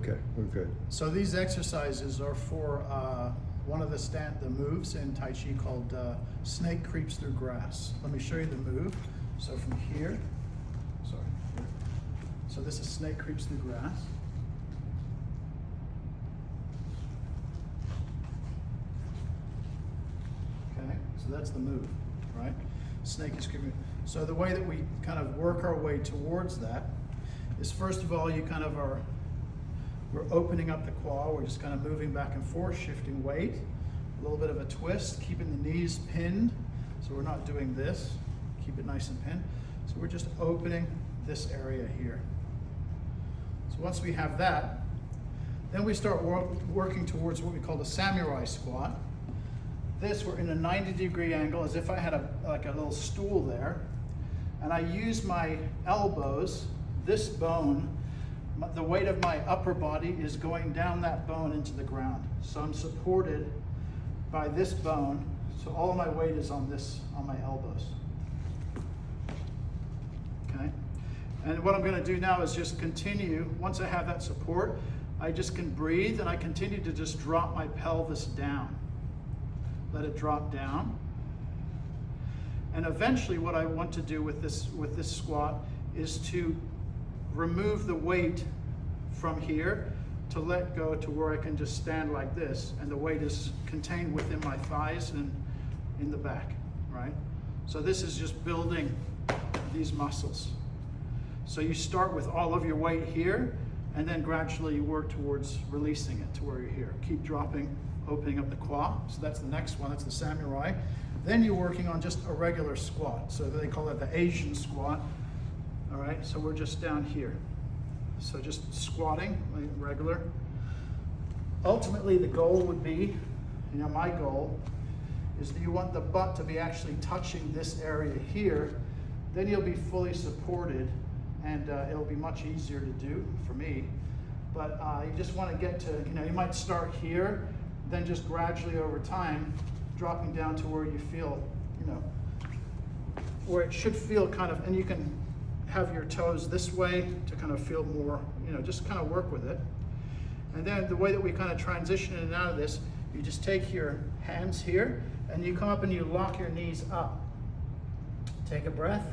Okay, we're good. So these exercises are for one of the moves in Tai Chi called snake creeps through grass. Let me show you the move. So from here, sorry. So this is snake creeps through grass. Okay, so that's the move, right? Snake is creeping. So the way that we kind of work our way towards that is, first of all, you kind of we're opening up the quad. We're just kind of moving back and forth, shifting weight, a little bit of a twist, keeping the knees pinned. So we're not doing this, keep it nice and pinned. So we're just opening this area here. So once we have that, then we start working towards what we call the samurai squat. This, we're in a 90-degree angle, as if I had like a little stool there. And I use my elbows, this bone, the weight of my upper body is going down that bone into the ground. So I'm supported by this bone. So all of my weight is on my elbows. Okay? And what I'm gonna do now is just continue, once I have that support, I just can breathe and I continue to just drop my pelvis down. Let it drop down. And eventually what I want to do with this squat is to remove the weight from here to let go to where I can just stand like this, and the weight is contained within my thighs and in the back, right? So this is just building these muscles. So you start with all of your weight here, and then gradually work towards releasing it to where you're here. Keep dropping, opening up the quad. So that's the next one, that's the samurai. Then you're working on just a regular squat. So they call it the Asian squat. All right, so we're just down here. So just squatting, like regular. Ultimately, the goal would be, my goal is that you want the butt to be actually touching this area here. Then you'll be fully supported, and it'll be much easier to do for me. But you just want to get to, you might start here, then just gradually over time, dropping down to where you feel, where it should feel kind of, and you can have your toes this way to kind of feel more, just kind of work with it. And then the way that we kind of transition in and out of this, you just take your hands here and you come up and you lock your knees up. Take a breath.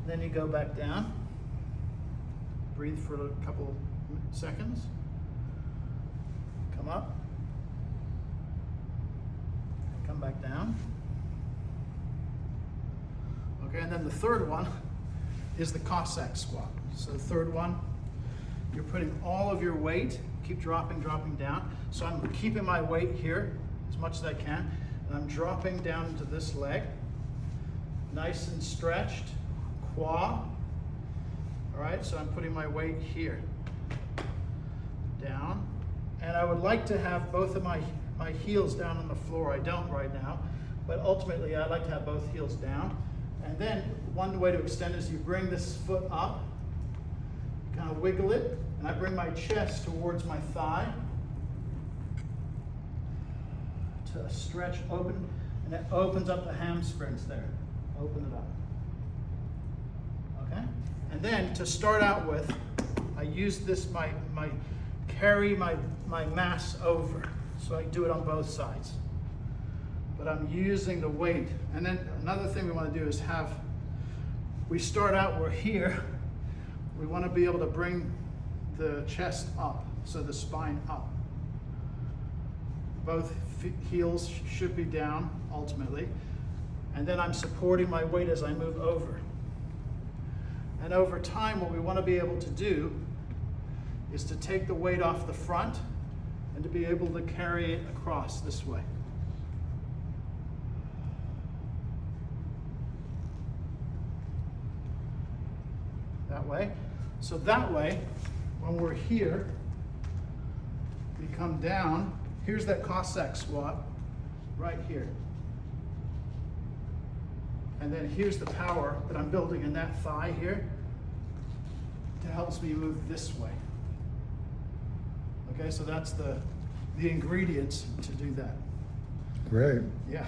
Then you go back down. Breathe for a couple seconds. Come up. Come back down. Okay, and then the third one is the Cossack squat. So the third one, you're putting all of your weight, keep dropping down. So I'm keeping my weight here as much as I can, and I'm dropping down into this leg. Nice and stretched, quad. All right, so I'm putting my weight here, down. And I would like to have both of my heels down on the floor. I don't right now, but ultimately I'd like to have both heels down. And then one way to extend is you bring this foot up, kind of wiggle it, and I bring my chest towards my thigh to stretch open, and it opens up the hamstrings there. Open it up. Okay? And then to start out with, I use this, carry my mass over. So I do it on both sides. But I'm using the weight. And then another thing we want to do is we start out, we're here. We want to be able to bring the chest up, so the spine up. Both heels should be down, ultimately. And then I'm supporting my weight as I move over. And over time, what we want to be able to do is to take the weight off the front and to be able to carry it across this way. That way. So that way, when we're here, we come down. Here's that Cossack squat right here. And then here's the power that I'm building in that thigh here to help me move this way. Okay, so that's the ingredients to do that. Great. Yeah.